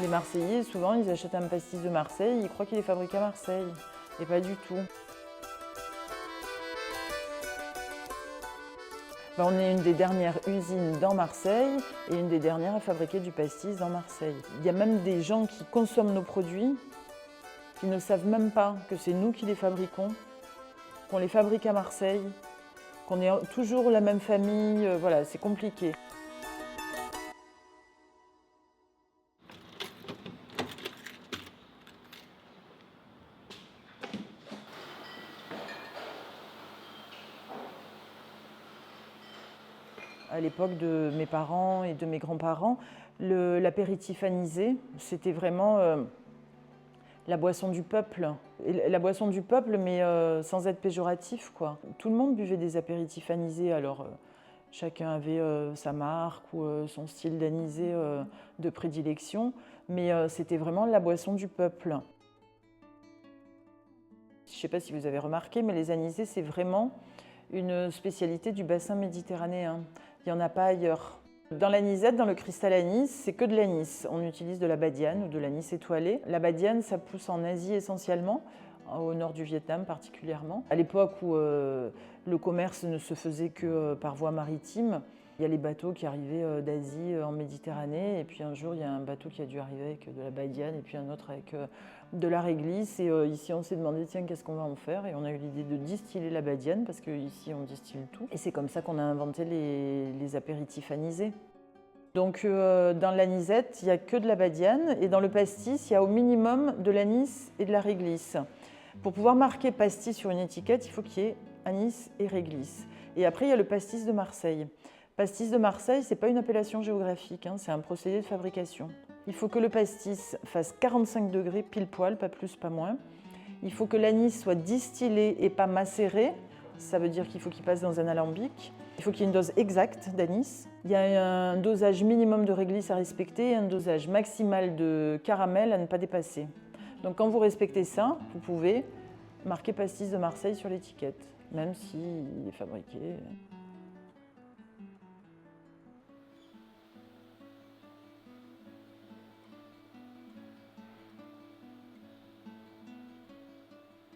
Les Marseillais, souvent, ils achètent un pastis de Marseille, ils croient qu'il est fabriqué à Marseille. Et pas du tout. On est une des dernières usines dans Marseille et une des dernières à fabriquer du pastis dans Marseille. Il y a même des gens qui consomment nos produits qui ne savent même pas que c'est nous qui les fabriquons, qu'on les fabrique à Marseille, qu'on est toujours la même famille, voilà, c'est compliqué. À l'époque de mes parents et de mes grands-parents, l'apéritif anisé, c'était vraiment la boisson du peuple. Et la boisson du peuple, mais sans être péjoratif, quoi. Tout le monde buvait des apéritifs anisés, alors chacun avait sa marque ou son style d'anisé de prédilection, mais c'était vraiment la boisson du peuple. Je ne sais pas si vous avez remarqué, mais les anisés, c'est vraiment une spécialité du bassin méditerranéen. Il n'y en a pas ailleurs. Dans l'anisette, dans le cristal anis, c'est que de l'anis. On utilise de la badiane ou de l'anis étoilé. La badiane, ça pousse en Asie essentiellement, au nord du Vietnam particulièrement. À l'époque où le commerce ne se faisait que par voie maritime, il y a les bateaux qui arrivaient d'Asie en Méditerranée, et puis un jour il y a un bateau qui a dû arriver avec de la badiane et puis un autre avec de la réglisse. Et ici on s'est demandé tiens qu'est-ce qu'on va en faire, et on a eu l'idée de distiller la badiane parce qu'ici on distille tout. Et c'est comme ça qu'on a inventé les apéritifs anisés. Donc dans l'anisette il n'y a que de la badiane, et dans le pastis il y a au minimum de l'anis et de la réglisse. Pour pouvoir marquer pastis sur une étiquette, il faut qu'il y ait anis et réglisse. Et après il y a le pastis de Marseille. Pastis de Marseille, ce n'est pas une appellation géographique, hein, c'est un procédé de fabrication. Il faut que le pastis fasse 45 degrés pile poil, pas plus, pas moins. Il faut que l'anis soit distillé et pas macéré, ça veut dire qu'il faut qu'il passe dans un alambic. Il faut qu'il y ait une dose exacte d'anis. Il y a un dosage minimum de réglisse à respecter et un dosage maximal de caramel à ne pas dépasser. Donc quand vous respectez ça, vous pouvez marquer pastis de Marseille sur l'étiquette, même s'il est fabriqué.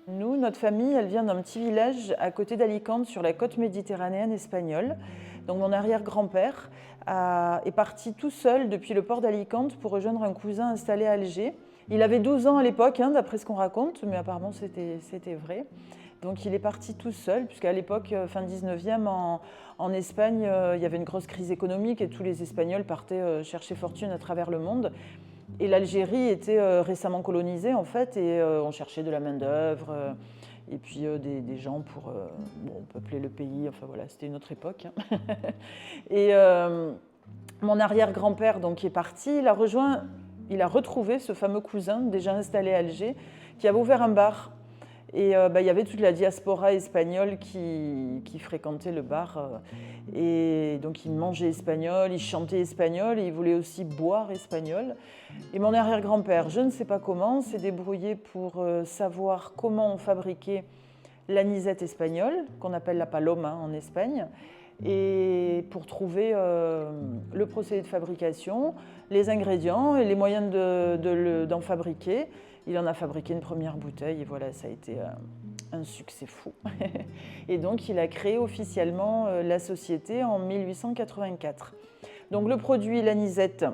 Nous, notre famille, elle vient d'un petit village à côté d'Alicante, sur la côte méditerranéenne espagnole. Donc mon arrière-grand-père est parti tout seul depuis le port d'Alicante pour rejoindre un cousin installé à Alger. Il avait 12 ans à l'époque, hein, d'après ce qu'on raconte, mais apparemment c'était vrai. Donc il est parti tout seul, puisqu'à l'époque, fin 19e, en Espagne, il y avait une grosse crise économique et tous les Espagnols partaient chercher fortune à travers le monde. Et l'Algérie était récemment colonisée en fait, et on cherchait de la main-d'œuvre et puis des gens pour peupler le pays. Enfin voilà, c'était une autre époque. Hein. Et mon arrière-grand-père donc est parti, il a retrouvé ce fameux cousin déjà installé à Alger qui avait ouvert un bar. Et il y avait toute la diaspora espagnole qui fréquentait le bar. Et donc, ils mangeaient espagnol, ils chantaient espagnol et ils voulaient aussi boire espagnol. Et mon arrière-grand-père, je ne sais pas comment, s'est débrouillé pour savoir comment on fabriquait l'anisette espagnole, qu'on appelle la paloma en Espagne, et pour trouver le procédé de fabrication, les ingrédients et les moyens d'en fabriquer. Il en a fabriqué une première bouteille et voilà, ça a été un succès fou. Et donc, il a créé officiellement la société en 1884. Donc, le produit, l'anisette,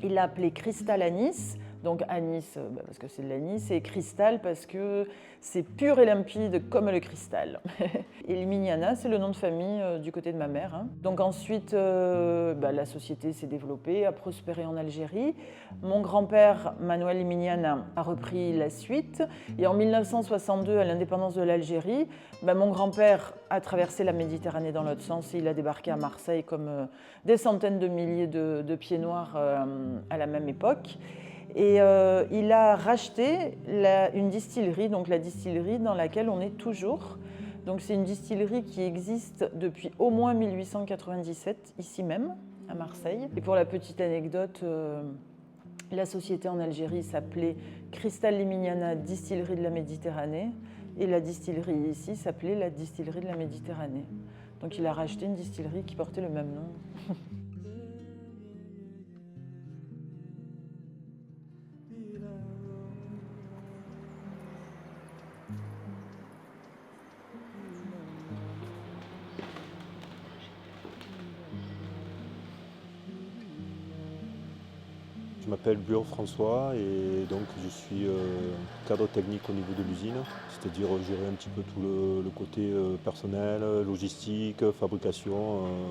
il l'a appelé Cristal Anis. Donc anis parce que c'est de l'anis, et cristal parce que c'est pur et limpide comme le cristal. Et Limignana, c'est le nom de famille du côté de ma mère. Hein. Donc ensuite, la société s'est développée, a prospéré en Algérie. Mon grand-père, Manuel Limignana, a repris la suite. Et en 1962, à l'indépendance de l'Algérie, mon grand-père a traversé la Méditerranée dans l'autre sens et il a débarqué à Marseille comme des centaines de milliers de pieds noirs à la même époque. Et il a racheté une distillerie, donc la distillerie dans laquelle on est toujours. Donc c'est une distillerie qui existe depuis au moins 1897, ici même, à Marseille. Et pour la petite anecdote, la société en Algérie s'appelait Cristal Limignana Distillerie de la Méditerranée, et la distillerie ici s'appelait la Distillerie de la Méditerranée. Donc il a racheté une distillerie qui portait le même nom. Je m'appelle Bureau François et donc je suis cadre technique au niveau de l'usine, c'est-à-dire gérer un petit peu tout le côté personnel, logistique, fabrication.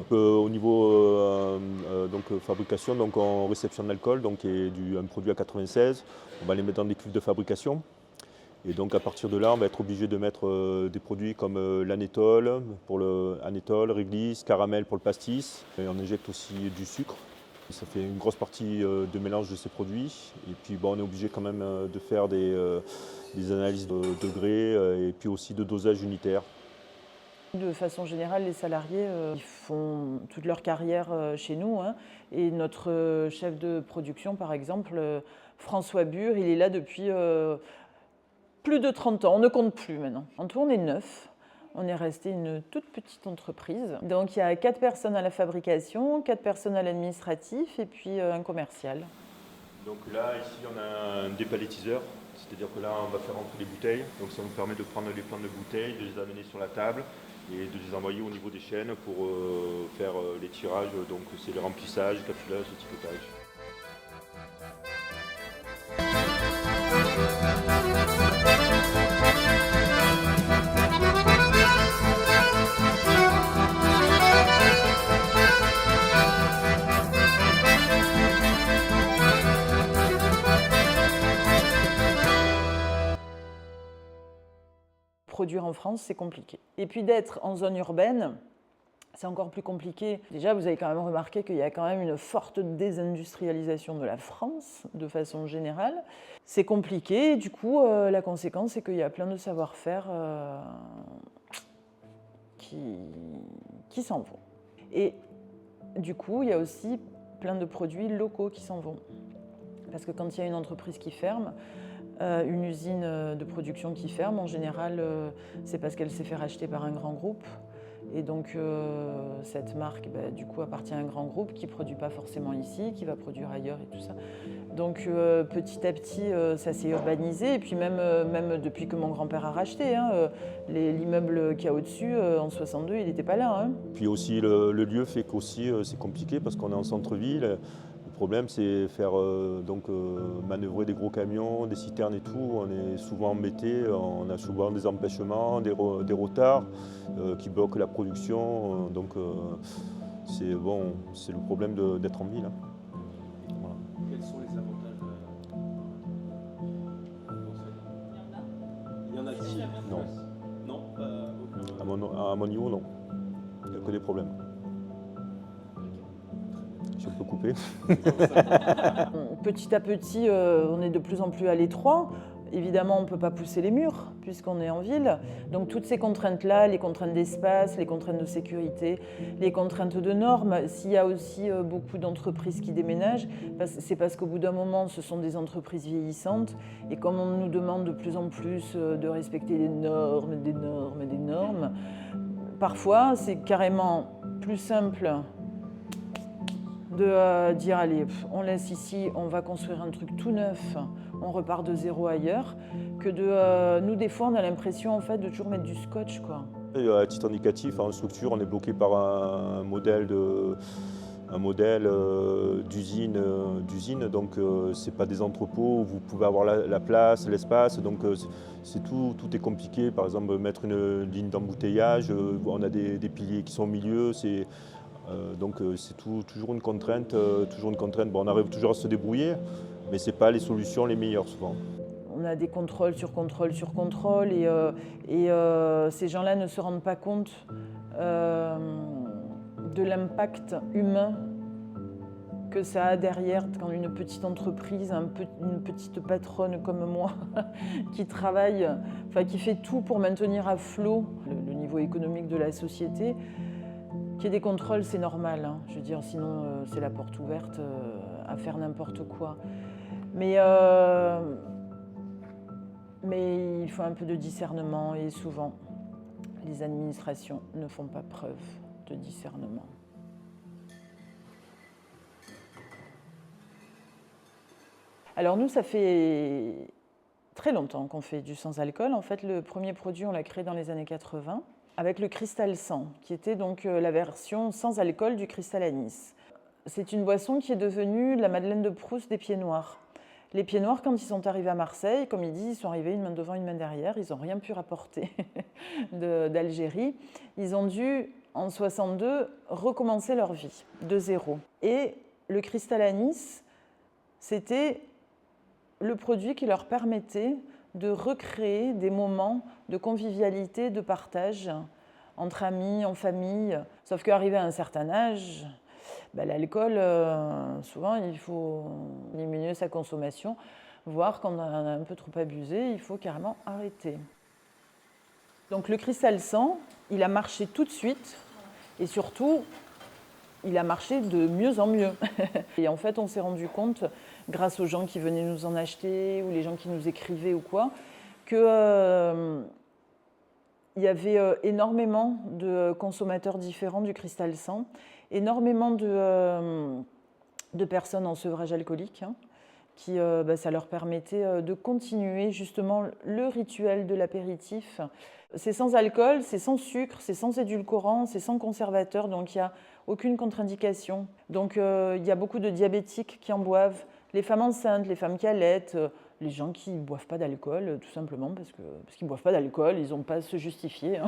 Au niveau donc, fabrication, donc on réceptionne l'alcool, donc un produit à 96, on va les mettre dans des cuves de fabrication. Et donc à partir de là, on va être obligé de mettre des produits comme l'anétol pour le anétol, réglisse, caramel pour le pastis. Et on injecte aussi du sucre. Ça fait une grosse partie de mélange de ces produits. Et puis bon, on est obligé quand même de faire des analyses de degrés et puis aussi de dosage unitaire. De façon générale, les salariés ils font toute leur carrière chez nous. Hein. Et notre chef de production, par exemple, François Bure, il est là depuis plus de 30 ans. On ne compte plus maintenant. En tout, on est 9. On est resté une toute petite entreprise. Donc il y a 4 personnes à la fabrication, 4 personnes à l'administratif et puis un commercial. Donc là, ici, on a un dépalettiseur, c'est-à-dire que là, on va faire rentrer les bouteilles. Donc ça nous permet de prendre les plans de bouteilles, de les amener sur la table et de les envoyer au niveau des chaînes pour faire les tirages. Donc c'est le remplissage, le capsulage, l'étiquetage. Produire en France, c'est compliqué. Et puis d'être en zone urbaine, c'est encore plus compliqué. Déjà, vous avez quand même remarqué qu'il y a quand même une forte désindustrialisation de la France, de façon générale. C'est compliqué, et du coup, la conséquence, c'est qu'il y a plein de savoir-faire qui s'en vont. Et du coup, il y a aussi plein de produits locaux qui s'en vont. Parce que quand il y a une entreprise qui ferme, une usine de production qui ferme, en général, c'est parce qu'elle s'est fait racheter par un grand groupe. Et donc, cette marque, du coup, appartient à un grand groupe qui ne produit pas forcément ici, qui va produire ailleurs et tout ça. Donc, petit à petit, ça s'est urbanisé. Et puis, même depuis que mon grand-père a racheté, hein, l'immeuble qu'il y a au-dessus, en 62, il n'était pas là. Hein. Puis aussi, le lieu fait qu'aussi, c'est compliqué parce qu'on est en centre-ville. Le problème, c'est faire manœuvrer des gros camions, des citernes et tout. On est souvent embêté, on a souvent des empêchements, des retards qui bloquent la production. C'est le problème d'être en ville. Hein. Voilà. Quels sont les avantages Il y en a 10. Non. Non, aucun. À mon niveau, non. Il n'y a que des problèmes. Je peux couper. Petit à petit, on est de plus en plus à l'étroit. Évidemment, on ne peut pas pousser les murs puisqu'on est en ville. Donc toutes ces contraintes-là, les contraintes d'espace, les contraintes de sécurité, les contraintes de normes, s'il y a aussi beaucoup d'entreprises qui déménagent, c'est parce qu'au bout d'un moment, ce sont des entreprises vieillissantes. Et comme on nous demande de plus en plus de respecter des normes, des normes et des normes, parfois c'est carrément plus simple de dire allez, on laisse ici, on va construire un truc tout neuf, on repart de zéro ailleurs, que nous des fois on a l'impression en fait de toujours mettre du scotch quoi. Et à titre indicatif, en structure, on est bloqué par un modèle d'usine, donc c'est pas des entrepôts où vous pouvez avoir la place, l'espace, donc tout est compliqué. Par exemple, mettre une ligne d'embouteillage, on a des piliers qui sont au milieu, c'est toujours une contrainte. Bon, on arrive toujours à se débrouiller, mais ce n'est pas les solutions les meilleures souvent. On a des contrôles sur contrôle sur contrôle et ces gens-là ne se rendent pas compte de l'impact humain que ça a derrière quand une petite entreprise, une petite patronne comme moi qui travaille, qui fait tout pour maintenir à flot le niveau économique de la société. Qu'il y ait des contrôles, c'est normal. Hein. Je veux dire, sinon, c'est la porte ouverte à faire n'importe quoi. Mais il faut un peu de discernement et souvent, les administrations ne font pas preuve de discernement. Alors nous, ça fait très longtemps qu'on fait du sans-alcool. En fait, le premier produit, on l'a créé dans les années 80. Avec le Cristal 100, qui était donc la version sans alcool du Cristal Anis. C'est une boisson qui est devenue la Madeleine de Proust des pieds noirs. Les pieds noirs, quand ils sont arrivés à Marseille, comme ils disent, ils sont arrivés une main devant, une main derrière, ils n'ont rien pu rapporter d'Algérie. Ils ont dû, en 62, recommencer leur vie de zéro. Et le cristal anis, c'était le produit qui leur permettait de recréer des moments de convivialité, de partage entre amis, en famille. Sauf qu'arrivé à un certain âge, l'alcool, souvent, il faut diminuer sa consommation, voire quand on a un peu trop abusé, il faut carrément arrêter. Donc le cristal 100, il a marché tout de suite et surtout, il a marché de mieux en mieux. Et en fait, on s'est rendu compte, grâce aux gens qui venaient nous en acheter ou les gens qui nous écrivaient ou quoi, que il y avait énormément de consommateurs différents du cristal 100, énormément de personnes en sevrage alcoolique, qui ça leur permettait de continuer justement le rituel de l'apéritif. C'est sans alcool, c'est sans sucre, c'est sans édulcorant, c'est sans conservateur, donc il n'y a aucune contre-indication. Donc il y a beaucoup de diabétiques qui en boivent, les femmes enceintes, les femmes qui allaitent, les gens qui ne boivent pas d'alcool, tout simplement parce qu'ils ne boivent pas d'alcool, ils n'ont pas à se justifier.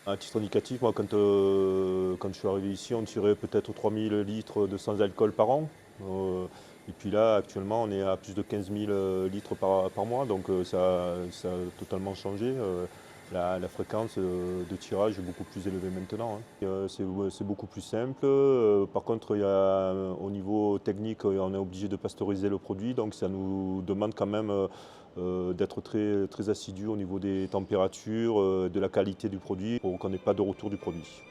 À titre indicatif, moi, quand je suis arrivé ici, on tirait peut-être 3000 litres de sans-alcool par an. Et puis là, actuellement, on est à plus de 15 000 litres par mois, donc ça a totalement changé. La fréquence de tirage est beaucoup plus élevée maintenant. C'est beaucoup plus simple. Par contre, au niveau technique, on est obligé de pasteuriser le produit, donc ça nous demande quand même d'être très, très assidu au niveau des températures, de la qualité du produit, pour qu'on n'ait pas de retour du produit.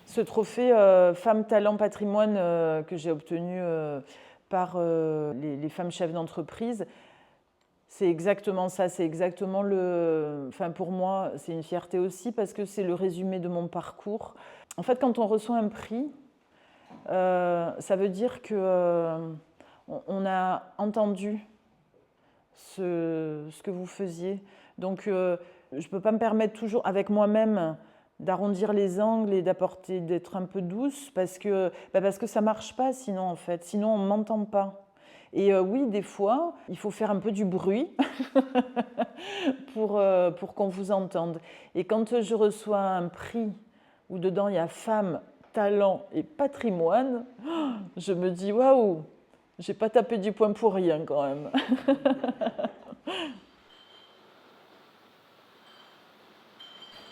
Ce trophée Femme Talent Patrimoine que j'ai obtenu par les femmes chefs d'entreprise, c'est exactement ça, c'est exactement pour moi, c'est une fierté aussi parce que c'est le résumé de mon parcours. En fait, quand on reçoit un prix, ça veut dire qu'on a entendu ce que vous faisiez. Donc, je ne peux pas me permettre toujours, avec moi-même, d'arrondir les angles et d'être un peu douce parce que ça ne marche pas sinon, en fait. Sinon, on ne m'entend pas. Et oui, des fois, il faut faire un peu du bruit pour qu'on vous entende. Et quand je reçois un prix où dedans il y a Femmes, Talent et Patrimoine, je me dis waouh, j'ai pas tapé du poing pour rien quand même.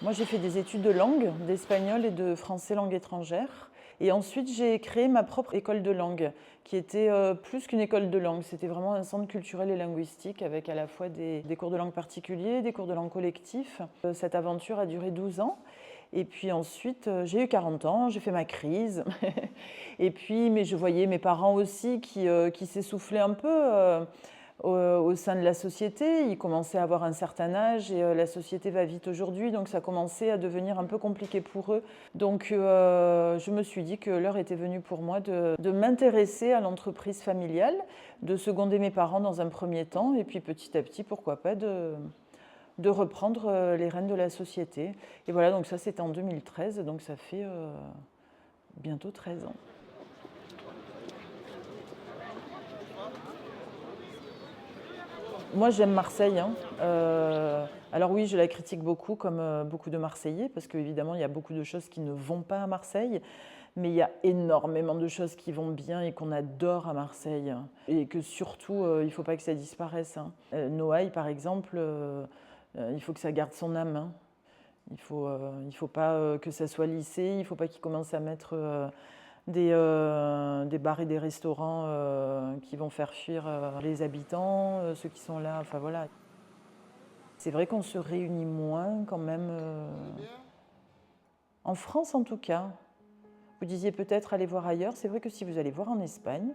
Moi, j'ai fait des études de langue, d'espagnol et de français langue étrangère. Et ensuite, j'ai créé ma propre école de langue, qui était plus qu'une école de langue. C'était vraiment un centre culturel et linguistique avec à la fois des cours de langue particuliers, des cours de langue collectifs. Cette aventure a duré 12 ans. Et puis ensuite, j'ai eu 40 ans, j'ai fait ma crise. Et puis, mais je voyais mes parents aussi qui s'essoufflaient un peu au sein de la société. Ils commençaient à avoir un certain âge et la société va vite aujourd'hui, donc ça commençait à devenir un peu compliqué pour eux. Donc je me suis dit que l'heure était venue pour moi de m'intéresser à l'entreprise familiale, de seconder mes parents dans un premier temps et puis petit à petit, pourquoi pas, de reprendre les rênes de la société. Et voilà, donc ça c'était en 2013, donc ça fait bientôt 13 ans. Moi, j'aime Marseille. Alors oui, je la critique beaucoup, comme beaucoup de Marseillais, parce qu'évidemment, il y a beaucoup de choses qui ne vont pas à Marseille, mais il y a énormément de choses qui vont bien et qu'on adore à Marseille. Et que surtout, il ne faut pas que ça disparaisse. Noailles, par exemple, il faut que ça garde son âme. Il ne faut pas que ça soit lissé, il ne faut pas qu'il commence à mettre des bars et des restaurants qui vont faire fuir les habitants, ceux qui sont là, enfin voilà. C'est vrai qu'on se réunit moins quand même, en France en tout cas. Vous disiez peut-être aller voir ailleurs, c'est vrai que si vous allez voir en Espagne,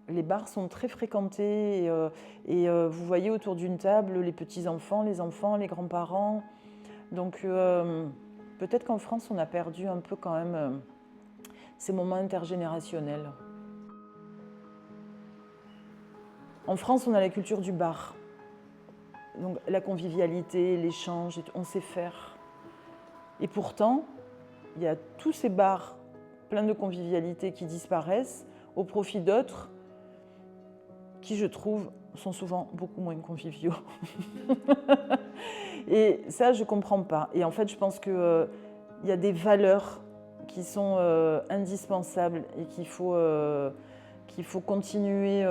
les bars sont très fréquentés et vous voyez autour d'une table les petits-enfants, les grands-parents. Donc peut-être qu'en France, on a perdu un peu quand même ces moments intergénérationnels. En France, on a la culture du bar. Donc la convivialité, l'échange, on sait faire. Et pourtant, il y a tous ces bars pleins de convivialité qui disparaissent au profit d'autres qui, je trouve, sont souvent beaucoup moins conviviaux. Et ça, je ne comprends pas. Et en fait, je pense qu'il y a des valeurs qui sont indispensables et qu'il faut continuer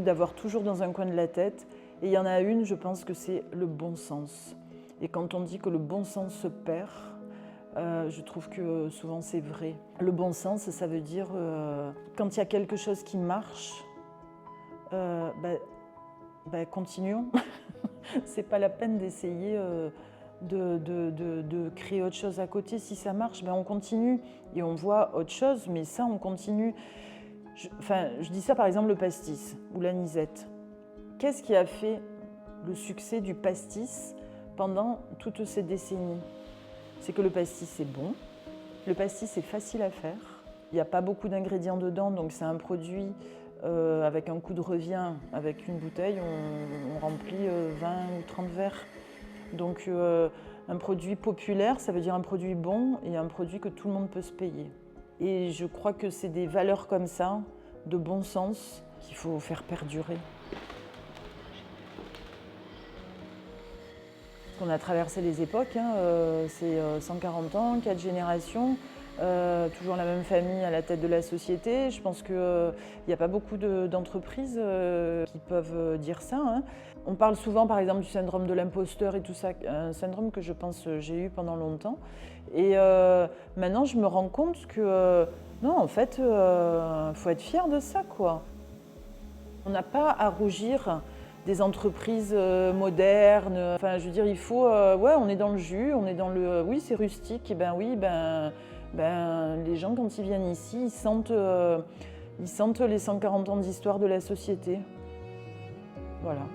d'avoir toujours dans un coin de la tête. Et il y en a une, je pense que c'est le bon sens. Et quand on dit que le bon sens se perd, je trouve que souvent c'est vrai. Le bon sens, ça veut dire quand il y a quelque chose qui marche, continuons. C'est pas la peine d'essayer de créer autre chose à côté. Si ça marche, on continue et on voit autre chose, mais ça, on continue. Je dis ça par exemple le pastis ou l'anisette. Qu'est-ce qui a fait le succès du pastis pendant toutes ces décennies? C'est que le pastis est bon, le pastis est facile à faire, il n'y a pas beaucoup d'ingrédients dedans, donc c'est un produit avec un coût de revient, avec une bouteille, on remplit 20 ou 30 verres. Donc un produit populaire, ça veut dire un produit bon et un produit que tout le monde peut se payer. Et je crois que c'est des valeurs comme ça, de bon sens, qu'il faut faire perdurer. On a traversé les époques, c'est 140 ans, 4 générations, toujours la même famille à la tête de la société. Je pense qu'il n'y a pas beaucoup d'entreprises qui peuvent dire ça. On parle souvent par exemple du syndrome de l'imposteur et tout ça, un syndrome que je pense j'ai eu pendant longtemps. Et maintenant je me rends compte que non, en fait, faut être fier de ça, quoi. On n'a pas à rougir des entreprises modernes. Enfin, je veux dire, il faut... on est dans le jus, on est dans le... oui, c'est rustique. Et les gens, quand ils viennent ici, ils sentent les 140 ans d'histoire de la société. Voilà.